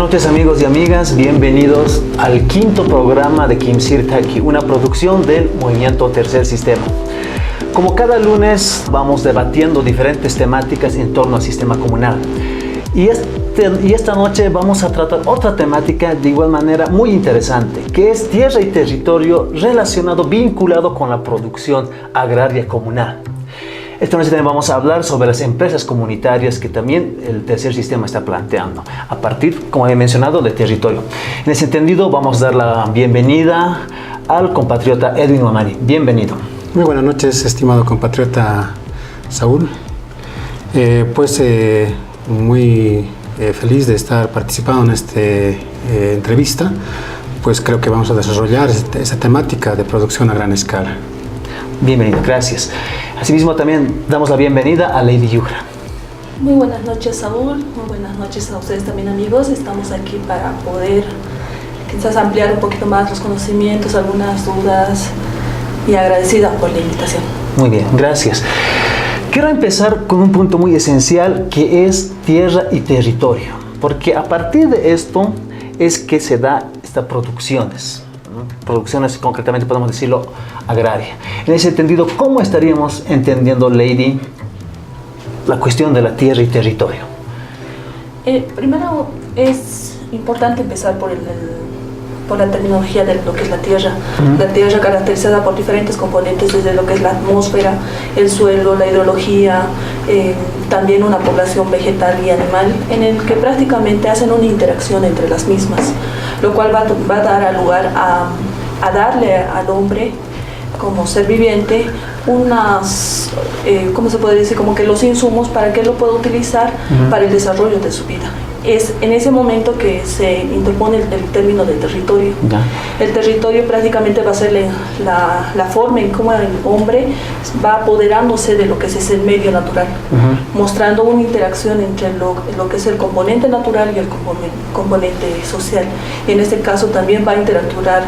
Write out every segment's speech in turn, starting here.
noches amigos y amigas, bienvenidos al quinto programa de Kimsirtaki, una producción del Movimiento Tercer Sistema. Como cada lunes vamos debatiendo diferentes temáticas en torno al sistema comunal. Y esta noche vamos a tratar otra temática de igual manera muy interesante, que es tierra y territorio relacionado, vinculado con la producción agraria comunal. Esta noche también vamos a hablar sobre las empresas comunitarias que también el tercer sistema está planteando, a partir, como he mencionado, de territorio. En ese entendido, vamos a dar la bienvenida al compatriota Edwin Mamani. Bienvenido. Muy buenas noches, estimado compatriota Saúl. Muy feliz de estar participando en esta entrevista. Pues creo que vamos a desarrollar esa temática de producción a gran escala. Bienvenido, gracias. Asimismo también damos la bienvenida a Lady Yugra. Muy buenas noches, Saúl. Muy buenas noches a ustedes también, amigos. Estamos aquí para poder quizás ampliar un poquito más los conocimientos, algunas dudas, y agradecida por la invitación. Muy bien, gracias. Quiero empezar con un punto muy esencial, que es tierra y territorio, porque a partir de esto es que se da estas producciones. Producciones, concretamente podemos decirlo, agraria. En ese entendido, ¿cómo estaríamos entendiendo, Lady, la cuestión de la tierra y territorio? Primero es importante empezar por la terminología de lo que es la tierra. La tierra caracterizada por diferentes componentes, desde lo que es la atmósfera, el suelo, la hidrología, también una población vegetal y animal, en el que prácticamente hacen una interacción entre las mismas, lo cual va a dar lugar a darle al hombre como ser viviente unas, ¿cómo se puede decir? Como que los insumos para que él lo pueda utilizar para el desarrollo de su vida. Es en ese momento que se interpone el término de territorio. El territorio prácticamente va a ser la forma en cómo el hombre va apoderándose de lo que es el medio natural, mostrando una interacción entre lo que es el componente natural y el componente social. Y en este caso también va a interactuar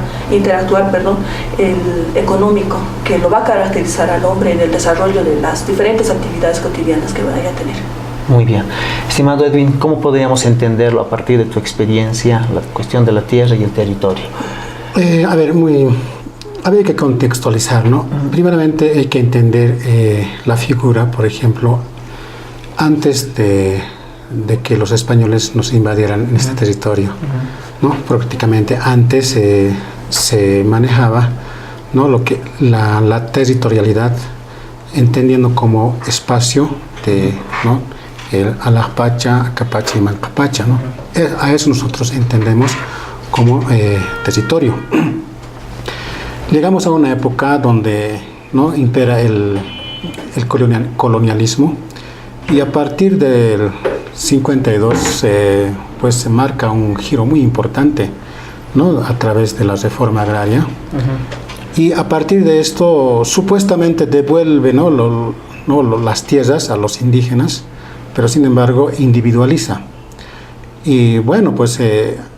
el económico, que lo va a caracterizar al hombre en el desarrollo de las diferentes actividades cotidianas que vaya a tener. Muy bien. Estimado Edwin, ¿cómo podríamos entenderlo a partir de tu experiencia, la cuestión de la tierra y el territorio? Habría que contextualizar, ¿no? Primeramente hay que entender la figura, por ejemplo, antes de que los españoles nos invadieran en este territorio, ¿no? Prácticamente antes se manejaba, ¿no? La territorialidad, entendiendo como espacio de, ¿no? El Alapacha, Capacha y Malcapacha, ¿no? A eso nosotros entendemos como territorio. Llegamos a una época donde, ¿no? Impera el colonialismo, y a partir del 52 pues se marca un giro muy importante, ¿no? A través de la reforma agraria. Y a partir de esto supuestamente devuelve, ¿no? Las tierras a los indígenas, pero sin embargo individualiza. Y bueno, pues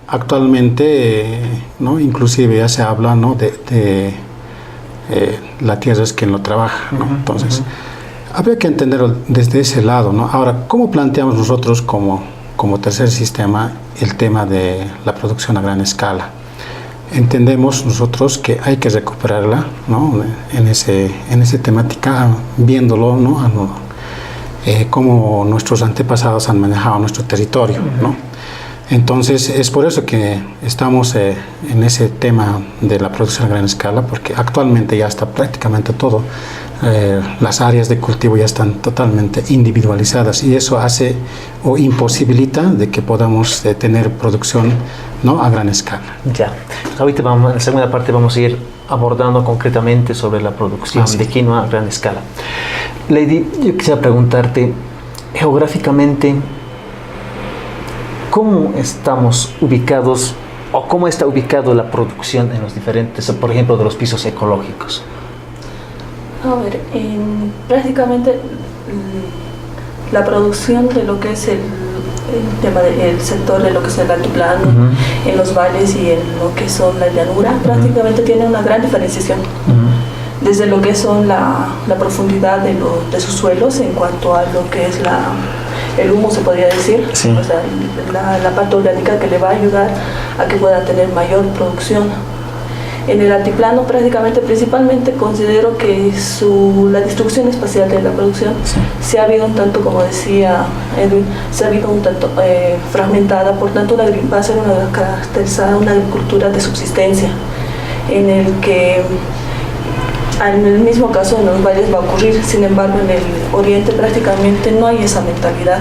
actualmente, ¿no? Inclusive ya se habla, ¿no? de la tierra es quien lo trabaja, ¿no? Entonces, habría que entenderlo desde ese lado, ¿no? Ahora, ¿cómo planteamos nosotros como tercer sistema el tema de la producción a gran escala? Entendemos nosotros que hay que recuperarla, ¿no? en esa temática, viéndolo, ¿no? Cómo nuestros antepasados han manejado nuestro territorio, ¿no? Entonces es por eso que estamos en ese tema de la producción a gran escala, porque actualmente ya está prácticamente todo, las áreas de cultivo ya están totalmente individualizadas, y eso hace o imposibilita de que podamos tener producción, ¿no? A gran escala. Ya. Ahorita en la segunda parte vamos a ir abordando concretamente sobre la producción de quinoa a gran escala. Lady, yo quisiera preguntarte, geográficamente, ¿cómo estamos ubicados o cómo está ubicado la producción en los diferentes, por ejemplo, de los pisos ecológicos? A ver, prácticamente la producción de lo que es el tema del sector de lo que es el altiplano, en los valles y en lo que son la llanura, prácticamente tiene una gran diferenciación. Desde lo que son la profundidad de sus suelos en cuanto a lo que es el humo, se podría decir, Sí. o sea, la parte orgánica que le va a ayudar a que pueda tener mayor producción. En el altiplano prácticamente, principalmente considero que la distribución espacial de la producción se ha habido un tanto, como decía Edwin, se ha habido un tanto fragmentada, por tanto va a ser caracterizada una agricultura de subsistencia, en el que en el mismo caso en los valles va a ocurrir. Sin embargo, en el oriente prácticamente no hay esa mentalidad.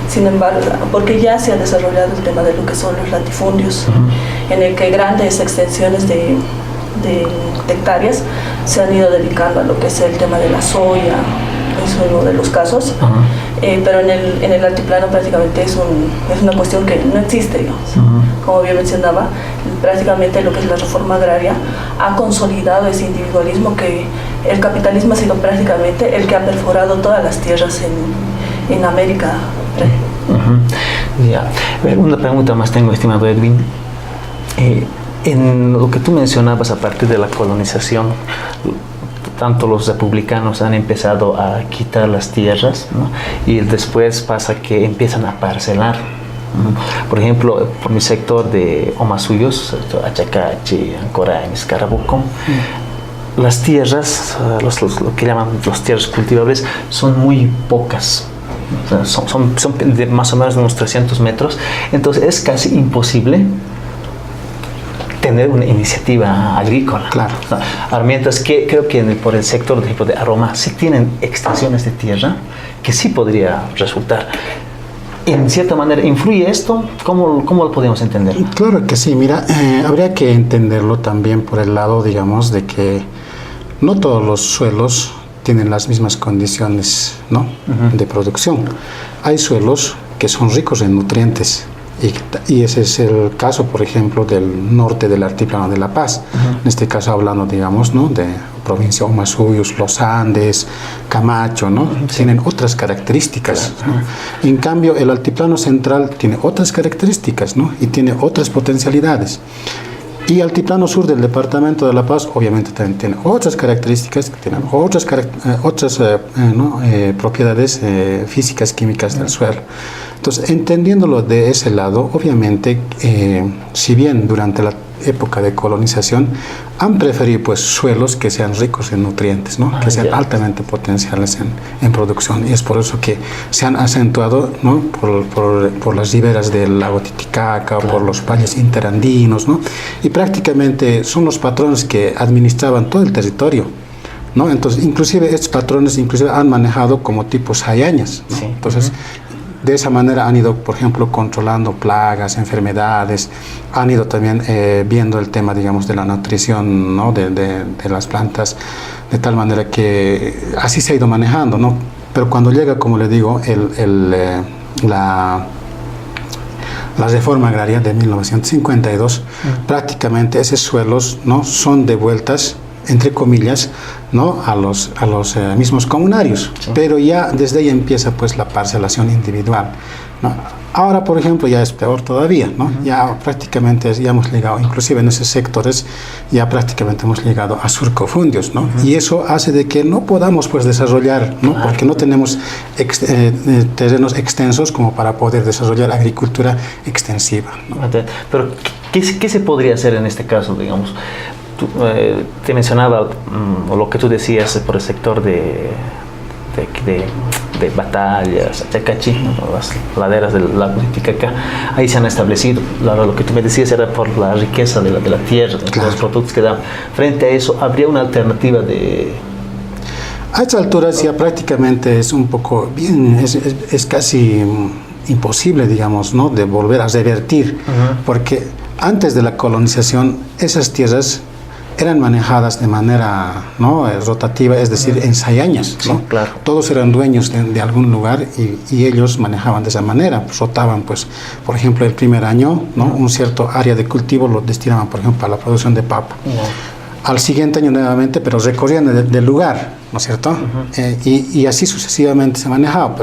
Sin embargo, porque ya se ha desarrollado el tema de lo que son los latifundios, en el que grandes extensiones de hectáreas se han ido dedicando a lo que es el tema de la soya, es uno de los casos, pero en el altiplano prácticamente es una cuestión que no existe, digamos. Como bien mencionaba, prácticamente lo que es la reforma agraria ha consolidado ese individualismo, que el capitalismo ha sido prácticamente el que ha perforado todas las tierras en América. Ya. Una pregunta más tengo, estimado Edwin. En lo que tú mencionabas, a partir de la colonización, tanto los republicanos han empezado a quitar las tierras, ¿no? Y después pasa que empiezan a parcelar. Por ejemplo, por mi sector de Omasuyos, Achacachi, Ancoray, Carabuco, las tierras, lo que llaman las tierras cultivables, son muy pocas. O sea, son de más o menos de unos 300 metros. Entonces es casi imposible tener una iniciativa agrícola. Claro. Mientras que creo que por el sector, por ejemplo, de Aroma, sí tienen extensiones de tierra que sí podría resultar. En cierta manera, ¿influye esto? ¿Cómo lo podemos entender? Claro que sí, mira, habría que entenderlo también por el lado, digamos, de que no todos los suelos tienen las mismas condiciones, ¿no? De producción. Hay suelos que son ricos en nutrientes, y ese es el caso, por ejemplo, del norte del altiplano de La Paz. En este caso hablando, digamos, ¿no? De provincia Omasuyos, los Andes, Camacho, ¿no? Tienen otras características, ¿no? En cambio, el altiplano central tiene otras características, ¿no? Y tiene otras potencialidades. Y el altiplano sur del departamento de La Paz obviamente también tiene otras características, tienen otras propiedades físicas, químicas del suelo. Entonces, entendiéndolo de ese lado, obviamente, si bien durante la época de colonización han preferido pues suelos que sean ricos en nutrientes, ¿no? Que sean altamente potenciales en producción, y es por eso que se han acentuado, ¿no? por las riberas del lago Titicaca, por los valles interandinos, ¿no? Y prácticamente son los patrones que administraban todo el territorio, ¿no? Entonces, inclusive estos patrones han manejado como tipos hayañas, ¿no? Entonces, de esa manera han ido, por ejemplo, controlando plagas, enfermedades, han ido también viendo el tema, digamos, de la nutrición, ¿no? de las plantas, de tal manera que así se ha ido manejando, ¿no? Pero cuando llega, como le digo, la reforma agraria de 1952, prácticamente esos suelos, ¿no? son devueltas, entre comillas, ¿no? a los mismos comunarios, pero ya desde ahí empieza pues la parcelación individual, ¿no? Ahora, por ejemplo, ya es peor todavía, ¿no? Ya prácticamente ya hemos llegado, inclusive en esos sectores, ya prácticamente hemos llegado a surcofundios, ¿no? Y eso hace de que no podamos pues desarrollar, ¿no? Porque no tenemos terrenos extensos como para poder desarrollar agricultura extensiva, ¿no? Pero, ¿qué se podría hacer en este caso, digamos? Te mencionaba lo que tú decías por el sector de Batallas, Achacachi, ¿no? Las laderas del lago Titicaca, ahí se han establecido. Lo que tú me decías era por la riqueza de la tierra, de los productos que dan. Frente a eso, ¿habría una alternativa de...? A estas alturas ya prácticamente es un poco bien, es casi imposible, digamos, ¿no? De volver a revertir, porque antes de la colonización esas tierras eran manejadas de manera, ¿no? rotativa, es decir, en sayañas, ¿no? Claro. Todos eran dueños de algún lugar y ellos manejaban de esa manera, pues, rotaban, pues, por ejemplo, el primer año, ¿no? un cierto área de cultivo lo destinaban, por ejemplo, a la producción de papa. Al siguiente año nuevamente, pero recorrían del lugar, ¿no es cierto? Y así sucesivamente se manejaba.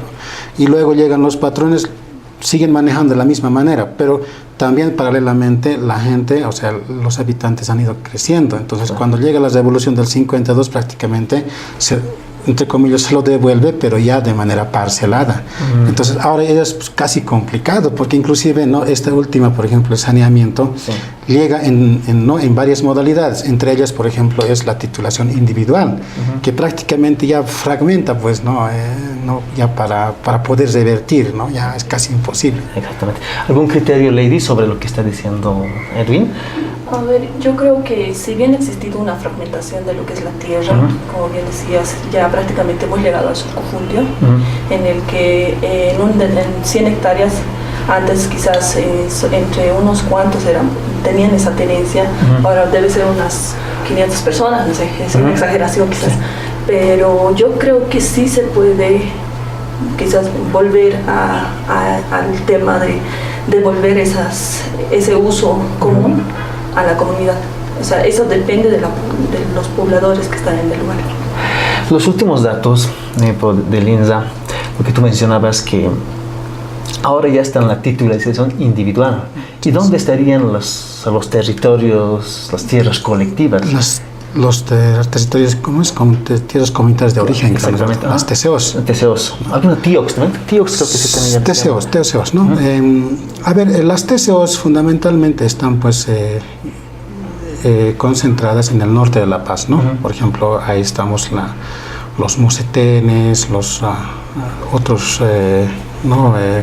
Y luego llegan los patrones, siguen manejando de la misma manera, pero también paralelamente la gente, o sea, los habitantes han ido creciendo. Entonces, cuando llega la revolución del 52, prácticamente entre comillas, se lo devuelve, pero ya de manera parcelada. Entonces, ahora es pues, casi complicado, porque inclusive, ¿no?, esta última, por ejemplo, el saneamiento, llega en varias modalidades. Entre ellas, por ejemplo, es la titulación individual, que prácticamente ya fragmenta, pues, ya para poder revertir, ¿no? Ya es casi imposible. Exactamente. ¿Algún criterio, Lady, sobre lo que está diciendo Edwin? A ver, yo creo que si bien ha existido una fragmentación de lo que es la tierra, como bien decías, ya prácticamente hemos llegado al subconjunto, en el que en 100 hectáreas, antes quizás entre unos cuantos tenían esa tenencia, ahora debe ser unas 500 personas, no sé, es una exageración quizás, pero yo creo que sí se puede quizás volver al tema de devolver ese uso común a la comunidad. O sea, eso depende de los pobladores que están en el lugar. Los últimos datos del INSA, lo que tú mencionabas, que ahora ya está en la titularización individual. ¿Y dónde estarían los territorios, las tierras colectivas? Los territorios, ¿cómo es? Tierras comunitarias de origen. Exactamente. Las TCOs. TCOs. ¿Alguna TIOCs también? TIOCs creo que se también. TCOs, ¿no? A ver, las TCOs fundamentalmente están, pues, concentradas en el norte de La Paz, ¿no? Por ejemplo, ahí estamos los musetenes, los otros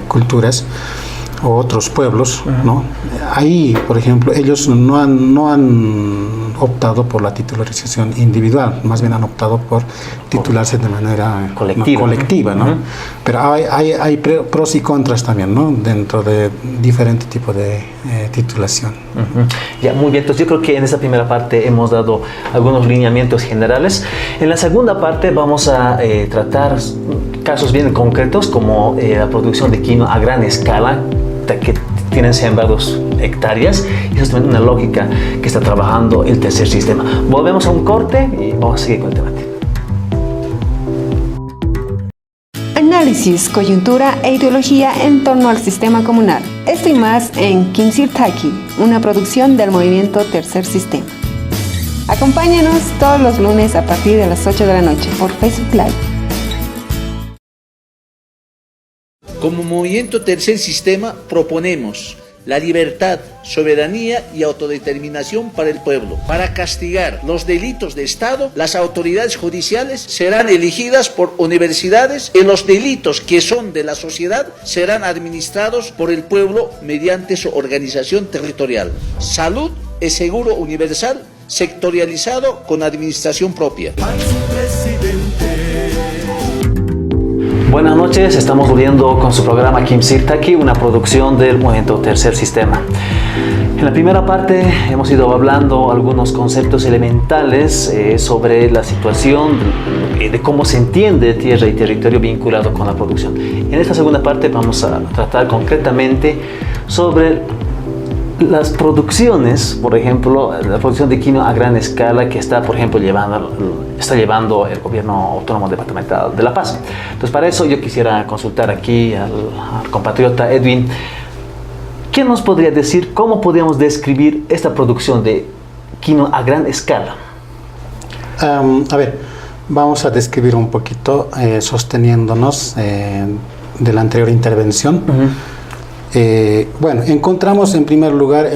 culturas o otros pueblos, ¿no? Ahí, por ejemplo, ellos no han optado por la titularización individual, más bien han optado por titularse de manera colectiva, ¿no? Pero hay pros y contras también, ¿no?, dentro de diferentes tipos de titulación. Ya, muy bien, entonces yo creo que en esta primera parte hemos dado algunos lineamientos generales. En la segunda parte vamos a tratar casos bien concretos, como la producción de quinoa a gran escala, que tienen sembrados hectáreas, y eso es también una lógica que está trabajando el tercer sistema. Volvemos a un corte y vamos a seguir con el debate. Análisis, coyuntura e ideología en torno al sistema comunal. Esto y más en Kimsirtaki, una producción del movimiento Tercer Sistema. Acompáñanos todos los lunes a partir de las 8 de la noche por Facebook Live. Como Movimiento Tercer Sistema proponemos la libertad, soberanía y autodeterminación para el pueblo. Para castigar los delitos de Estado, las autoridades judiciales serán elegidas por universidades y los delitos que son de la sociedad serán administrados por el pueblo mediante su organización territorial. Salud y seguro universal, sectorializado con administración propia. Buenas noches, estamos volviendo con su programa Kimsirtaki, una producción del Movimiento Tercer Sistema. En la primera parte hemos ido hablando algunos conceptos elementales sobre la situación de cómo se entiende tierra y territorio vinculado con la producción. En esta segunda parte vamos a tratar concretamente sobre las producciones, por ejemplo, la producción de quinoa a gran escala que está, por ejemplo, llevando el gobierno autónomo departamental de La Paz. Entonces, para eso yo quisiera consultar aquí al compatriota Edwin. ¿Qué nos podría decir, cómo podríamos describir esta producción de quinoa a gran escala? A ver, vamos a describir un poquito, sosteniéndonos de la anterior intervención. Bueno, encontramos en primer lugar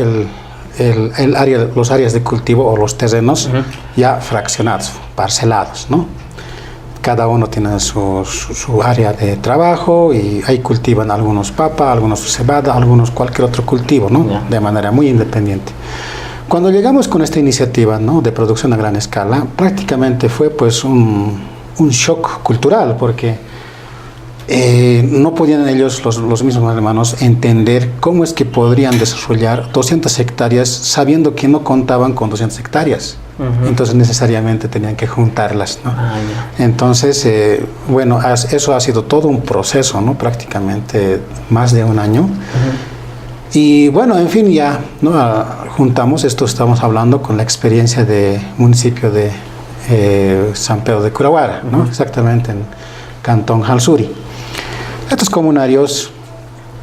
los áreas de cultivo o los terrenos ya fraccionados, parcelados, ¿no? Cada uno tiene su área de trabajo y ahí cultivan algunos papa, algunos cebada, algunos cualquier otro cultivo, ¿no? De manera muy independiente. Cuando llegamos con esta iniciativa, ¿no?, de producción a gran escala, prácticamente fue pues un shock cultural, porque no podían ellos, los mismos hermanos, entender cómo es que podrían desarrollar 200 hectáreas sabiendo que no contaban con 200 hectáreas. Entonces necesariamente tenían que juntarlas, ¿no? Entonces, bueno, eso ha sido todo un proceso, ¿no?, prácticamente más de un año. Y bueno, en fin, ya, ¿no?, juntamos esto, estamos hablando con la experiencia del municipio de San Pedro de Curahuara, ¿no?, exactamente en Cantón Jalsuri. Estos comunarios,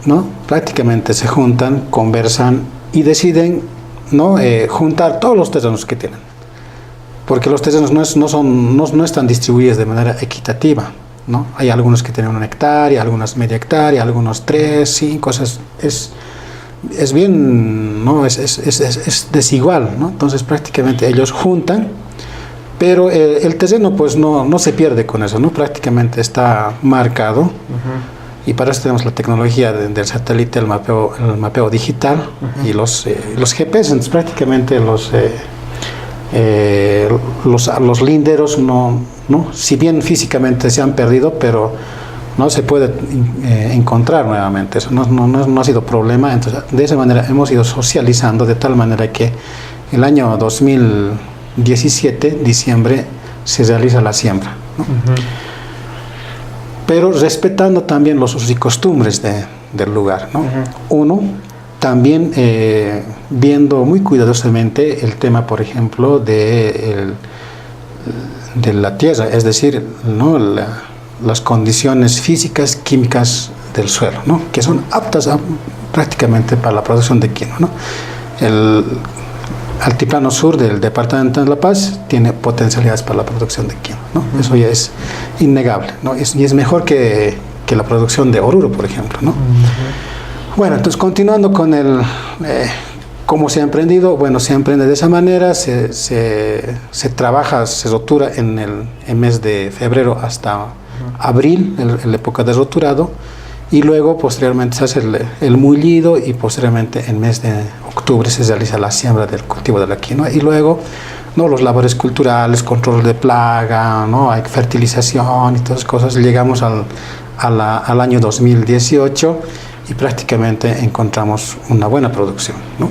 ¿no?, prácticamente se juntan, conversan y deciden, ¿no?, juntar todos los terrenos que tienen. porque los terrenos no están distribuidos de manera equitativa, ¿no? Hay algunos que tienen 1 hectárea, algunas media hectárea, algunos 3, 5, es bien, ¿no? Es desigual, ¿no? Entonces prácticamente ellos juntan, pero el terreno pues no se pierde con eso, ¿no? Prácticamente está marcado. Y para eso tenemos la tecnología del satélite, el mapeo digital y los GPS. Entonces prácticamente los linderos no, si bien físicamente se han perdido, pero no se puede encontrar nuevamente. Eso no ha sido problema. Entonces de esa manera hemos ido socializando de tal manera que el año 2017, diciembre, se realiza la siembra, ¿no? Pero respetando también los usos y costumbres del lugar, ¿no? Uno, también viendo muy cuidadosamente el tema, por ejemplo, de la tierra, es decir, ¿no? Las condiciones físicas, químicas del suelo, ¿no? Que son aptas prácticamente para la producción de quinoa, ¿no? El altiplano sur del departamento de La Paz tiene potencialidades para la producción de quinoa, ¿no? Eso ya es innegable, ¿no? Y es mejor que la producción de oruro, por ejemplo, ¿no? Bueno, entonces continuando con cómo se ha emprendido. Bueno, se emprende de esa manera, se trabaja, se rotura en el mes de febrero hasta abril, en la época de roturado, y luego posteriormente se hace el mullido, y posteriormente en mes de octubre se realiza la siembra del cultivo de la quinoa, y luego, ¿no? Los labores culturales, control de plaga, ¿no? Hay fertilización y todas esas cosas. Llegamos al año 2018 y prácticamente encontramos una buena producción, ¿no?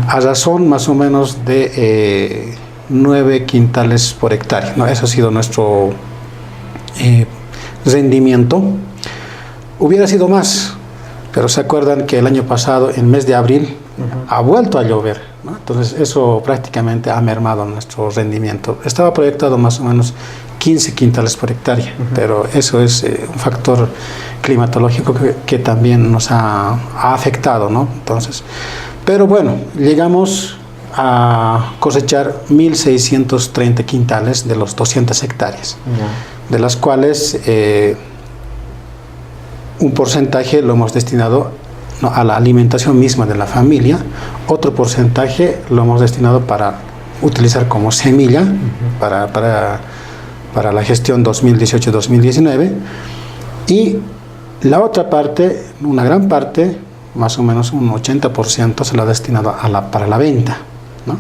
A razón más o menos de 9 quintales por hectárea, ¿no? Eso ha sido nuestro rendimiento. Hubiera sido más, pero se acuerdan que el año pasado, en mes de abril, ha vuelto a llover, ¿no? Entonces eso prácticamente ha mermado nuestro rendimiento. Estaba proyectado más o menos 15 quintales por hectárea, pero eso es un factor climatológico que también nos ha afectado, ¿no? Entonces, pero bueno, llegamos a cosechar 1.630 quintales de los 200 hectáreas, de las cuales un porcentaje lo hemos destinado, ¿no? a la alimentación misma de la familia, otro porcentaje lo hemos destinado para utilizar como semilla para la gestión 2018-2019, y la otra parte, una gran parte, más o menos un 80%, se lo ha destinado para la venta, ¿no?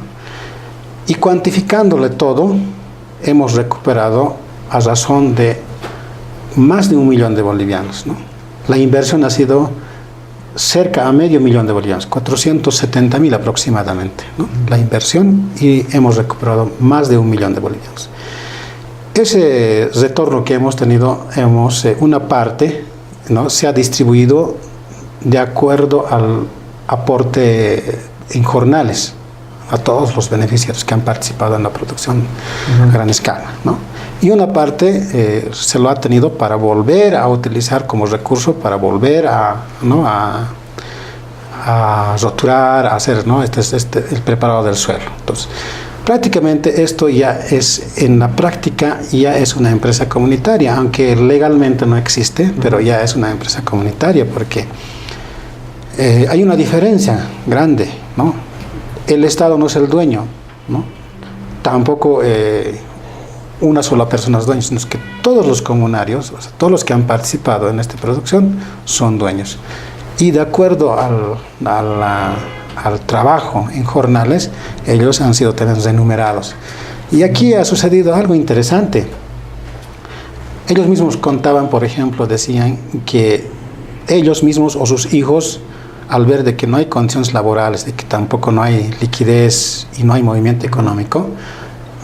Y cuantificándole todo, hemos recuperado a razón de más de 1 millón de bolivianos, ¿no? La inversión ha sido cerca a medio millón de bolivianos, 470.000 aproximadamente, ¿no? La inversión, y hemos recuperado más de 1 millón de bolivianos. Ese retorno que hemos tenido, una parte, ¿no? se ha distribuido de acuerdo al aporte en jornales a todos los beneficiarios que han participado en la producción a gran escala, ¿no? Y una parte se lo ha tenido para volver a utilizar como recurso, para volver a roturar, a hacer, ¿no? el preparado del suelo. Entonces, prácticamente esto ya es, en la práctica, ya es una empresa comunitaria, aunque legalmente no existe, pero ya es una empresa comunitaria, porque hay una diferencia grande, ¿no? El Estado no es el dueño, ¿no? Tampoco una sola persona es dueño, sino que todos los comunarios, o sea, todos los que han participado en esta producción, son dueños. Y de acuerdo al trabajo en jornales, ellos han sido también remunerados. Y aquí ha sucedido algo interesante. Ellos mismos contaban, por ejemplo, decían que ellos mismos o sus hijos, al ver de que no hay condiciones laborales, de que tampoco no hay liquidez y no hay movimiento económico,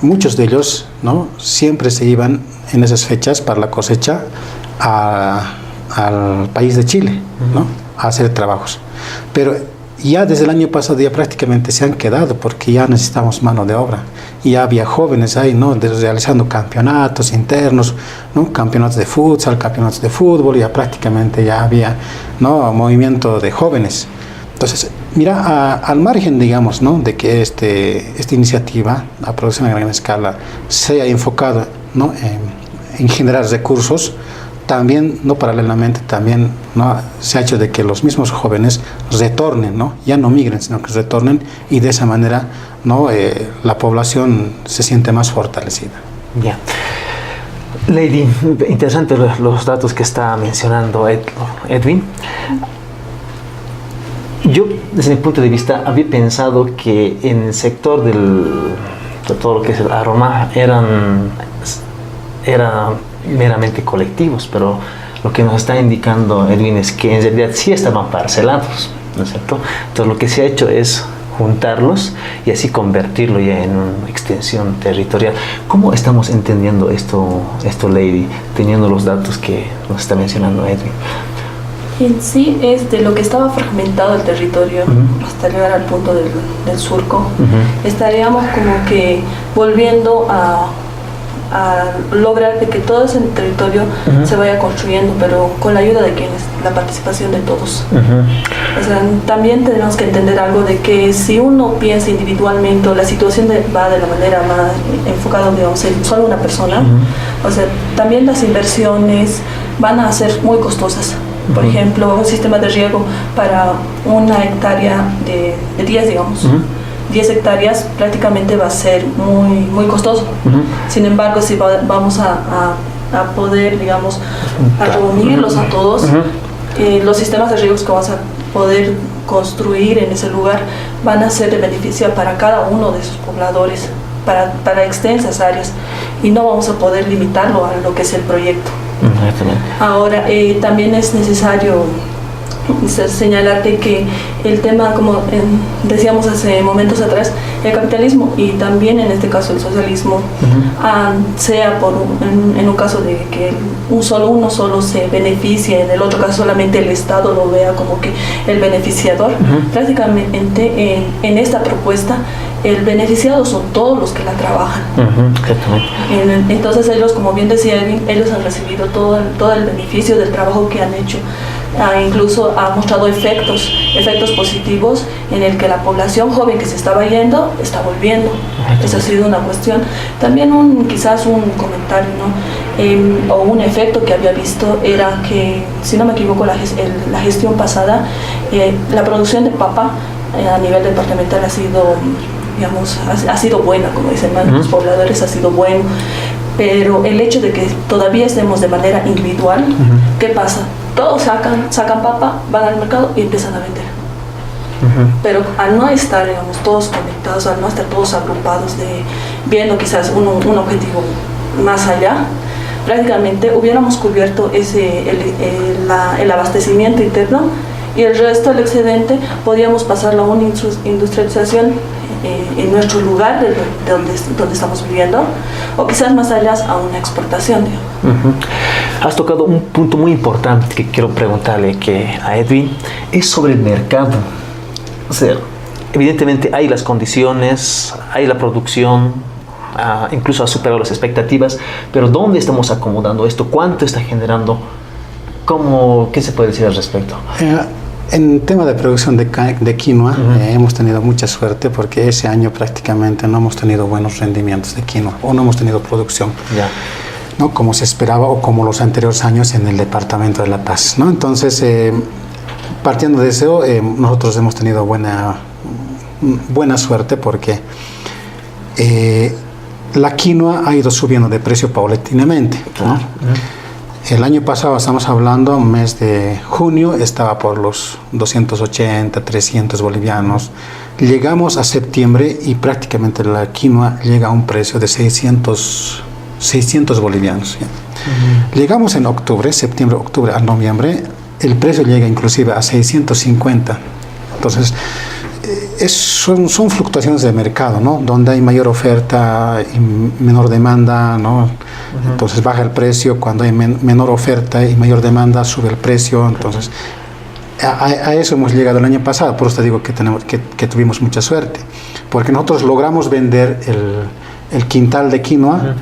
muchos de ellos, ¿no? siempre se iban en esas fechas para la cosecha al país de Chile, ¿no? a hacer trabajos. Pero ya desde el año pasado ya prácticamente se han quedado, porque ya necesitamos mano de obra. Y ya había jóvenes ahí, ¿no? realizando campeonatos internos, ¿no? campeonatos de futsal, campeonatos de fútbol, ya prácticamente ya había, ¿no? movimiento de jóvenes. Entonces, Mira, al margen, digamos, ¿no?, de que esta iniciativa, la producción a gran escala, sea enfocada, ¿no?, en generar recursos, también, no paralelamente, también, ¿no?, se ha hecho de que los mismos jóvenes retornen, ¿no?, ya no migren, sino que retornen, y de esa manera, ¿no?, la población se siente más fortalecida. Ya. Lady, interesante los datos que está mencionando Edwin. Yo, desde mi punto de vista, había pensado que en el sector de todo lo que es el aroma eran meramente colectivos, pero lo que nos está indicando Edwin es que en realidad sí estaban parcelados, ¿no es cierto? Entonces lo que se ha hecho es juntarlos y así convertirlo ya en una extensión territorial. ¿Cómo estamos entendiendo esto, Lady, teniendo los datos que nos está mencionando Edwin? En sí es de lo que estaba fragmentado el territorio hasta llegar al punto del surco. Estaríamos como que volviendo a lograr de que todo ese territorio se vaya construyendo, pero con la ayuda de quienes, la participación de todos. O sea, también tenemos que entender algo de que si uno piensa individualmente, o la situación va de la manera más enfocada, digamos, en solo una persona, o sea, también las inversiones van a ser muy costosas. Por ejemplo, un sistema de riego para una hectárea de 10, digamos. 10 hectáreas prácticamente va a ser muy costoso. Sin embargo, si vamos a poder, digamos, a reunirlos a todos, los sistemas de riegos que vamos a poder construir en ese lugar van a ser de beneficio para cada uno de sus pobladores, para extensas áreas, y no vamos a poder limitarlo a lo que es el proyecto. Ahora, también es necesario señalarte que el tema, como decíamos hace momentos atrás, el capitalismo y también en este caso el socialismo, sea en un caso de que uno solo se beneficie, en el otro caso solamente el Estado lo vea como que el beneficiador, prácticamente en esta propuesta el beneficiado son todos los que la trabajan. Entonces ellos, como bien decía Edwin, ellos han recibido todo el beneficio del trabajo que han hecho. Incluso ha mostrado efectos positivos en el que la población joven que se estaba yendo está volviendo. Esa ha sido una cuestión. También quizás un comentario, ¿no? O un efecto que había visto era que, si no me equivoco, la gestión pasada, la producción de papa a nivel departamental ha sido, digamos, ha sido buena, como dicen los pobladores, ha sido bueno. Pero el hecho de que todavía estemos de manera individual, ¿qué pasa? Todos sacan papa, van al mercado y empiezan a vender. Pero al no estar, digamos, todos conectados, al no estar todos agrupados, viendo quizás un objetivo más allá, prácticamente hubiéramos cubierto el abastecimiento interno, y el resto, el excedente, podíamos pasarlo a una industrialización en nuestro lugar de donde estamos viviendo, o quizás más allá a una exportación. Has tocado un punto muy importante que quiero preguntarle a Edwin, es sobre el mercado. O sea, evidentemente hay las condiciones, hay la producción, incluso ha superado las expectativas, pero ¿dónde estamos acomodando esto? ¿Cuánto está generando? ¿Qué se puede decir al respecto? En tema de producción de quinoa, hemos tenido mucha suerte porque ese año prácticamente no hemos tenido buenos rendimientos de quinoa, o no hemos tenido producción, ¿no?, como se esperaba, o como los anteriores años en el departamento de La Paz, ¿no? Entonces, partiendo de eso, nosotros hemos tenido buena suerte porque la quinoa ha ido subiendo de precio paulatinamente, ¿no? El año pasado, estamos hablando, mes de junio, estaba por los 280, 300 bolivianos. Llegamos a septiembre y prácticamente la quinoa llega a un precio de 600 bolivianos. Llegamos en octubre, septiembre, octubre a noviembre, el precio llega inclusive a 650. Entonces, son fluctuaciones de mercado, ¿no?, donde hay mayor oferta y menor demanda, ¿no? Entonces baja el precio. Cuando hay menor oferta y mayor demanda, sube el precio. Entonces, a eso hemos llegado el año pasado. Por eso te digo que tuvimos mucha suerte, porque nosotros logramos vender el quintal de quinoa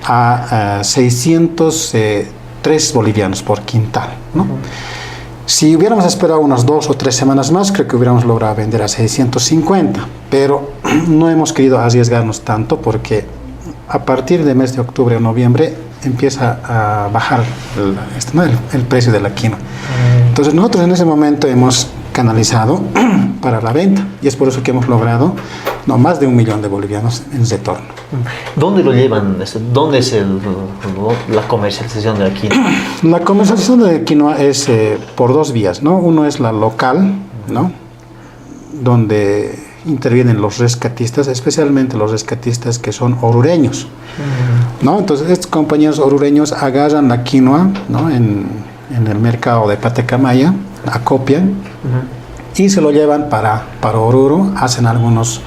a 603 bolivianos por quintal, ¿no? Si hubiéramos esperado unas 2 o 3 semanas más, creo que hubiéramos logrado vender a 650, pero no hemos querido arriesgarnos tanto porque a partir del mes de octubre o noviembre empieza a bajar el precio de la quinoa. Entonces nosotros en ese momento hemos canalizado para la venta y es por eso que hemos logrado más de 1 millón de bolivianos en retorno. ¿Dónde lo llevan? ¿Dónde es la comercialización de la quinoa? La comercialización de la quinoa es por 2 vías, ¿no? Uno es la local, ¿no? Donde intervienen los rescatistas, especialmente los rescatistas que son orureños, ¿no? Entonces estos compañeros orureños agarran la quinoa, ¿no? en el mercado de Patecamaya, acopian y se lo llevan para Oruro, hacen algunos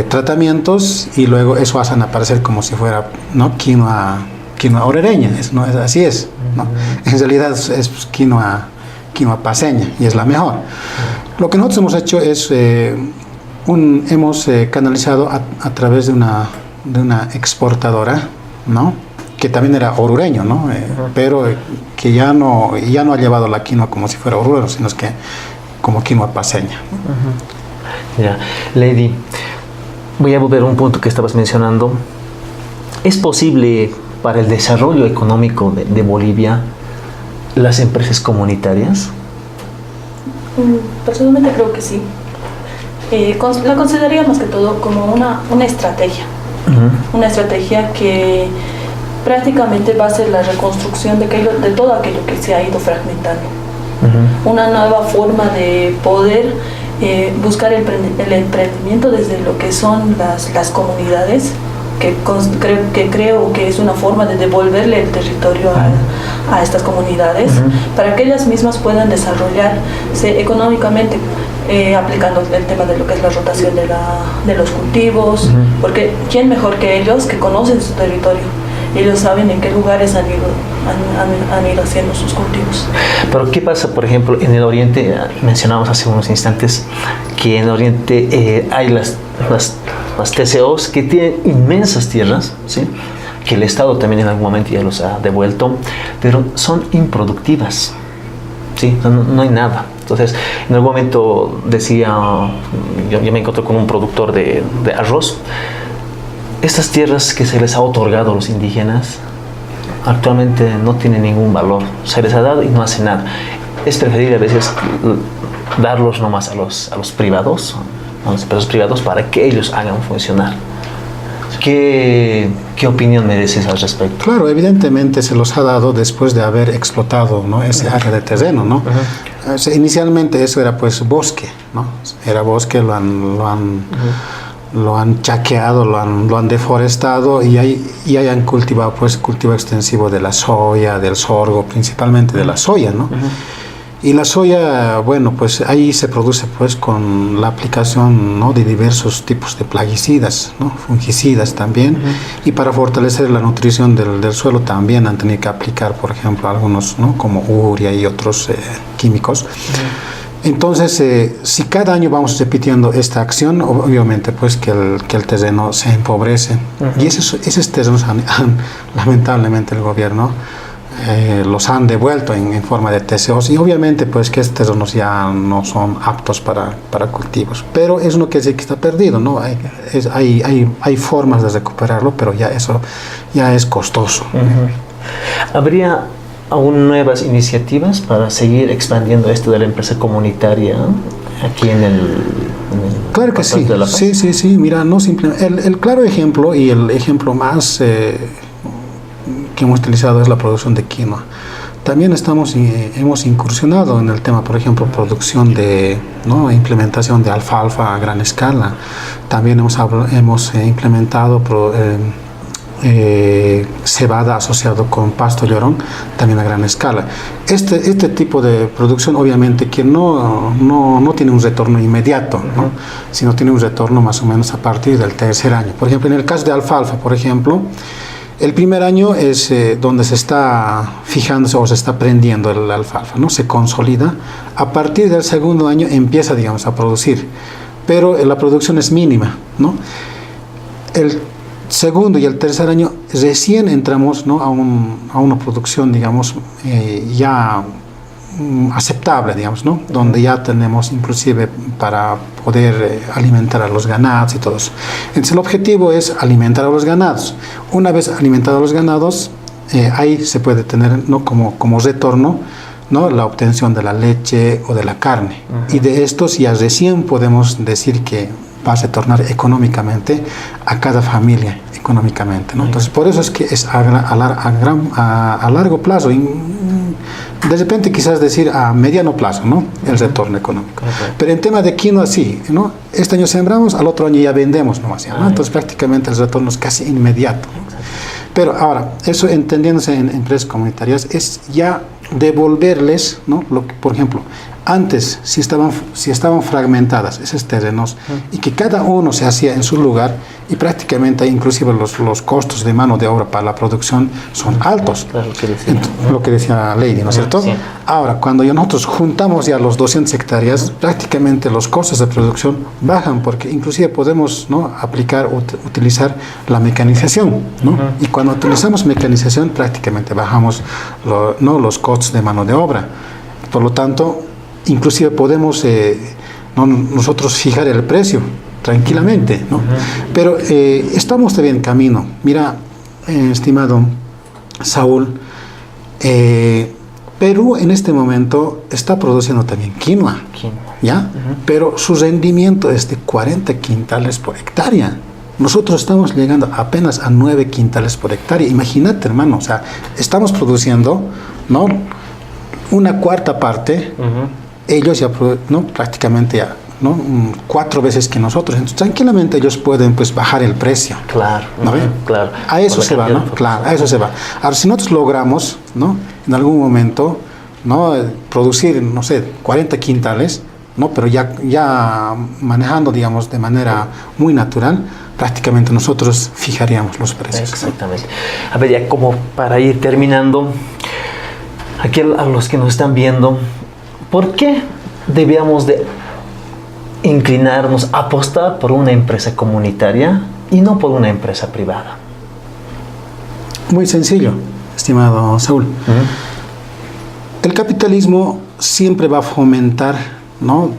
tratamientos y luego eso hacen aparecer como si fuera, ¿no? quinoa orureña, así es, ¿no? En realidad es quinoa paceña y es la mejor. Lo que nosotros hemos hecho es hemos canalizado a través de una exportadora, ¿no? Que también era orureño, ¿no? Pero que ya no ha llevado la quinoa como si fuera oruro, sino es que como quinoa paceña. Ya, Lady, voy a volver a un punto que estabas mencionando. ¿Es posible para el desarrollo económico de Bolivia las empresas comunitarias? Personalmente creo que sí. La consideraría más que todo como una estrategia. Una estrategia que prácticamente va a ser la reconstrucción de todo aquello que se ha ido fragmentando. Una nueva forma de poder buscar el emprendimiento desde lo que son las comunidades, que creo que es una forma de devolverle el territorio a estas comunidades, para que ellas mismas puedan desarrollarse económicamente, aplicando el tema de lo que es la rotación de los cultivos, porque ¿quién mejor que ellos que conocen su territorio? Ellos saben en qué lugares han ido haciendo sus cultivos. Pero ¿qué pasa, por ejemplo, en el oriente? Mencionamos hace unos instantes que en el oriente hay las TCOs que tienen inmensas tierras, ¿sí? Que el Estado también en algún momento ya los ha devuelto, pero son improductivas, ¿sí? No hay nada. Entonces, en algún momento decía, yo me encontré con un productor de arroz. Estas tierras que se les ha otorgado a los indígenas actualmente no tienen ningún valor. Se les ha dado y no hace nada. Es preferible a veces darlos nomás a los privados, a las empresas privadas, para que ellos hagan funcionar. ¿Qué opinión mereces al respecto? Claro, evidentemente se los ha dado después de haber explotado, ¿no? Ese área de terreno, ¿no? Inicialmente eso era pues bosque, ¿no? Era bosque, lo han chaqueado, lo han deforestado y hayan cultivado pues cultivo extensivo de la soya, del sorgo, principalmente de la soya, ¿no? Y la soya, bueno, pues ahí se produce pues con la aplicación, ¿no? De diversos tipos de plaguicidas, ¿no? Fungicidas también, y para fortalecer la nutrición del suelo también han tenido que aplicar, por ejemplo, algunos, ¿no? Como urea y otros químicos. Entonces, si cada año vamos repitiendo esta acción, obviamente pues que el terreno se empobrece. Y esos terrenos lamentablemente el gobierno los han devuelto en forma de TCOs, y obviamente pues que estos terrenos ya no son aptos para cultivos. Pero es uno que sí que está perdido, ¿no? Hay formas de recuperarlo, pero ya eso ya es costoso. ¿Habría aún nuevas iniciativas para seguir expandiendo esto de la empresa comunitaria aquí en el claro que sí, de La Paz? Sí, mira, no simplemente el claro ejemplo y el ejemplo más que hemos utilizado es la producción de quinoa. También hemos incursionado en el tema, por ejemplo, producción ¿no? Implementación de alfalfa a gran escala. También hemos implementado cebada asociado con pasto llorón, también a gran escala. Este tipo de producción obviamente que no tiene un retorno inmediato, ¿no? Sino tiene un retorno más o menos a partir del tercer año. Por ejemplo, en el caso de alfalfa, por ejemplo, el primer año es donde se está fijándose o se está prendiendo el alfalfa, ¿no? Se consolida. A partir del segundo año empieza, digamos, a producir, pero la producción es mínima, ¿no? El segundo y el tercer año recién entramos, ¿no? a una producción, digamos, ya aceptable, digamos, ¿no? Donde ya tenemos inclusive para poder alimentar a los ganados y todo eso. Entonces el objetivo es alimentar a los ganados. Una vez alimentados a los ganados, ahí se puede tener, ¿no?, como retorno, ¿no?, la obtención de la leche o de la carne. Y de estos ya recién podemos decir que va a retornar económicamente a cada familia, económicamente, ¿no? Entonces por eso es que es a largo plazo, de repente quizás decir a mediano plazo, ¿no?, el retorno económico. Pero en tema de quinoa sí, ¿no? Este año sembramos, al otro año ya vendemos nomás, ¿no? Entonces prácticamente el retorno es casi inmediato. Pero ahora, eso entendiéndose en empresas comunitarias es ya devolverles, ¿no?, por ejemplo, antes si estaban fragmentadas esos terrenos y que cada uno se hacía en su lugar y prácticamente inclusive los costos de mano de obra para la producción son altos. Claro, lo que decía Lady, ¿no es cierto? Sí. Ahora, cuando nosotros juntamos ya los 200 hectáreas, prácticamente los costos de producción bajan porque inclusive podemos, ¿no?, utilizar la mecanización, ¿no? Y cuando utilizamos mecanización prácticamente bajamos los costos de mano de obra. Por lo tanto, inclusive podemos nosotros fijar el precio tranquilamente, ¿no? Pero estamos todavía en camino. Mira, estimado Saúl, Perú en este momento está produciendo también quinoa, ¿ya? Pero su rendimiento es de 40 quintales por hectárea. Nosotros estamos llegando apenas a 9 quintales por hectárea. Imagínate, hermano, o sea, estamos produciendo, ¿no?, una cuarta parte. Ellos ya, ¿no?, prácticamente ya, ¿no?, 4 veces que nosotros. Entonces, tranquilamente ellos pueden, pues, bajar el precio. Claro, ¿no? Claro. A eso se va, ¿no? Claro, a eso se va. Ahora, si nosotros logramos, ¿no?, en algún momento, ¿no?, producir, no sé, 40 quintales, ¿no?, pero ya manejando, digamos, de manera muy natural, prácticamente nosotros fijaríamos los precios. Exactamente. A ver, ya como para ir terminando, aquí a los que nos están viendo, ¿por qué debíamos de inclinarnos, apostar por una empresa comunitaria y no por una empresa privada? Muy sencillo, estimado Saúl. El capitalismo siempre va a fomentar, ¿no?,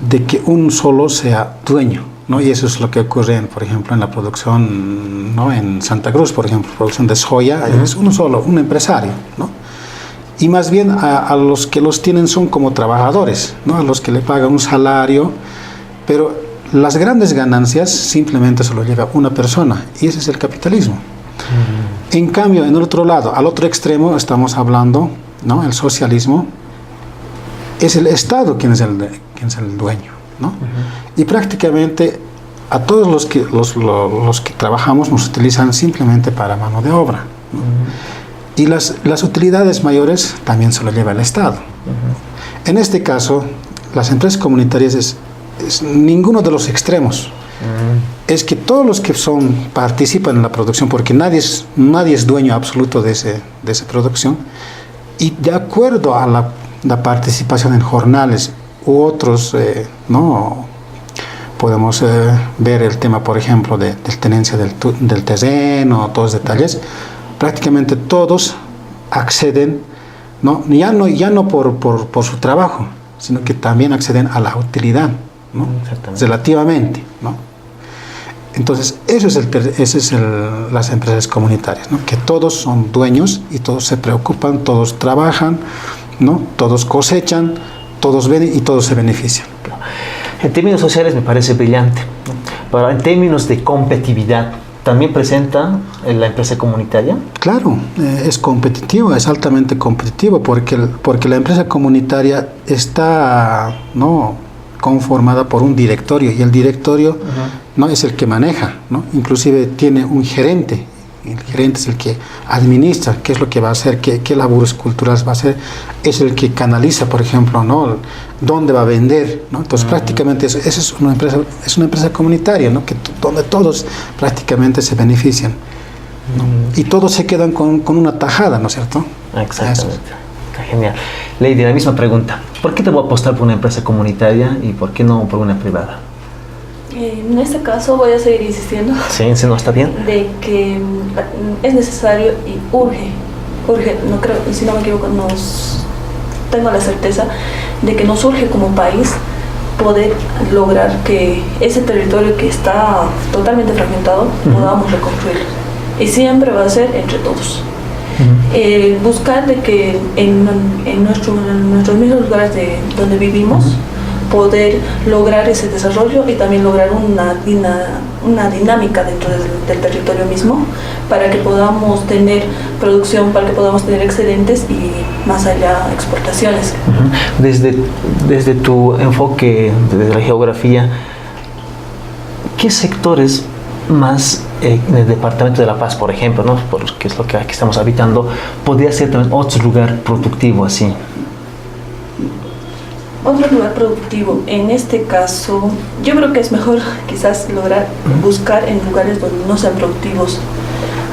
de que un solo sea dueño, ¿no? Y eso es lo que ocurre, por ejemplo, en la producción, ¿no?, en Santa Cruz, por ejemplo, producción de soya, es uno solo, un empresario, ¿no? Y más bien a los que los tienen son como trabajadores, ¿no?, a los que le pagan un salario, pero las grandes ganancias simplemente se lo lleva una persona, y ese es el capitalismo. En cambio, en el otro lado, al otro extremo, estamos hablando, ¿no?, el socialismo, es el Estado quien es el dueño, ¿no? Y prácticamente a todos los que trabajamos nos utilizan simplemente para mano de obra, ¿no? Y las utilidades mayores también se lo lleva el Estado. En este caso, las empresas comunitarias es ninguno de los extremos. Es que todos los que participan en la producción, porque nadie es dueño absoluto de esa producción, y de acuerdo a la participación en jornales u otros, ¿no?, podemos ver el tema, por ejemplo, de tenencia del terreno, todos los detalles. Prácticamente todos acceden, ¿no?, ya no por su trabajo, sino que también acceden a la utilidad, ¿no?, relativamente, ¿no? Entonces, eso es las empresas comunitarias, ¿no?, que todos son dueños y todos se preocupan, todos trabajan, ¿no?, todos cosechan, todos ven y todos se benefician. En términos sociales me parece brillante, ¿no? Pero en términos de competitividad, ¿también presenta la empresa comunitaria? Claro, es competitivo, es altamente competitivo, porque la empresa comunitaria está, ¿no?, conformada por un directorio, y el directorio, ¿no?, es el que maneja, ¿no? Inclusive tiene un gerente. El gerente es el que administra qué es lo que va a hacer, qué labores culturales va a hacer, es el que canaliza, por ejemplo, ¿no?, dónde va a vender, ¿no? Entonces prácticamente eso es una empresa comunitaria, ¿no?, donde todos prácticamente se benefician, ¿no? Y todos se quedan con una tajada, ¿no es cierto? Exactamente. Está genial. Lady, la misma pregunta. ¿Por qué te voy a apostar por una empresa comunitaria y por qué no por una privada? En este caso voy a seguir insistiendo. Sí, no está bien. De que es necesario y urge, no creo, si no me equivoco, tengo la certeza de que nos surge como país poder lograr que ese territorio que está totalmente fragmentado podamos reconstruirlo. Y siempre va a ser entre todos. Buscar de que en nuestros mismos lugares donde vivimos, poder lograr ese desarrollo y también lograr una dinámica dentro del territorio mismo para que podamos tener producción, para que podamos tener excedentes y más allá exportaciones. Desde tu enfoque, desde la geografía, ¿qué sectores más en el departamento de La Paz, por ejemplo, ¿no? Que es lo que aquí estamos habitando, podría ser también otro lugar productivo así? Otro lugar productivo, en este caso, yo creo que es mejor quizás lograr buscar en lugares donde no sean productivos.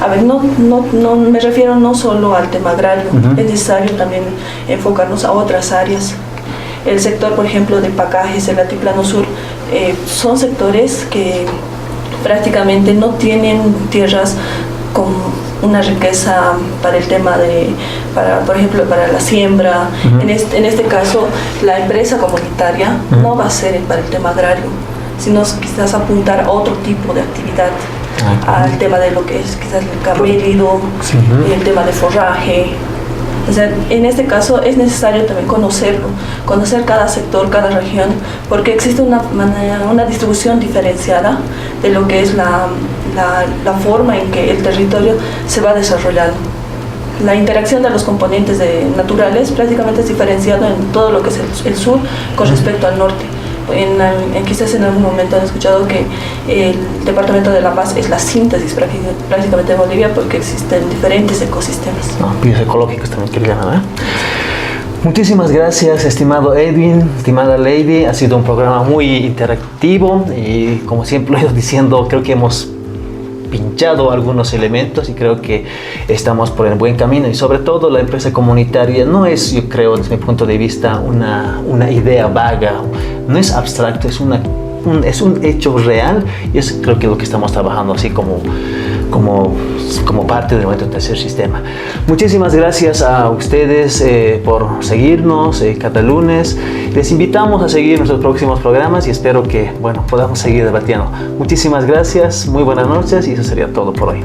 A ver, no me refiero no solo al tema agrario, es necesario también enfocarnos a otras áreas. El sector, por ejemplo, de Pacajes, el Altiplano Sur, son sectores que prácticamente no tienen tierras con una riqueza para el tema por ejemplo, para la siembra. En este caso, la empresa comunitaria no va a ser para el tema agrario, sino quizás apuntar a otro tipo de actividad, al tema de lo que es quizás el camello, el tema de forraje. O sea, en este caso es necesario también conocer cada sector, cada región, porque existe una distribución diferenciada de lo que es la forma en que el territorio se va desarrollando. La interacción de los componentes naturales prácticamente es diferenciado en todo lo que es el sur con respecto al norte. Quizás en algún momento han escuchado que el departamento de La Paz es la síntesis prácticamente de Bolivia porque existen diferentes ecosistemas. Pies ecológicos también que le llaman, ¿eh? Muchísimas gracias, estimado Edwin, estimada Lady. Ha sido un programa muy interactivo y, como siempre lo he ido diciendo, creo que hemos pinchado algunos elementos y creo que estamos por el buen camino. Y sobre todo, la empresa comunitaria no es, yo creo, desde mi punto de vista, una idea vaga, no es abstracto, es un hecho real y es creo que lo que estamos trabajando así como parte del movimiento tercer sistema. Muchísimas gracias a ustedes por seguirnos cada lunes. Les invitamos a seguir nuestros próximos programas y espero que podamos seguir debatiendo. Muchísimas gracias, muy buenas noches y eso sería todo por hoy.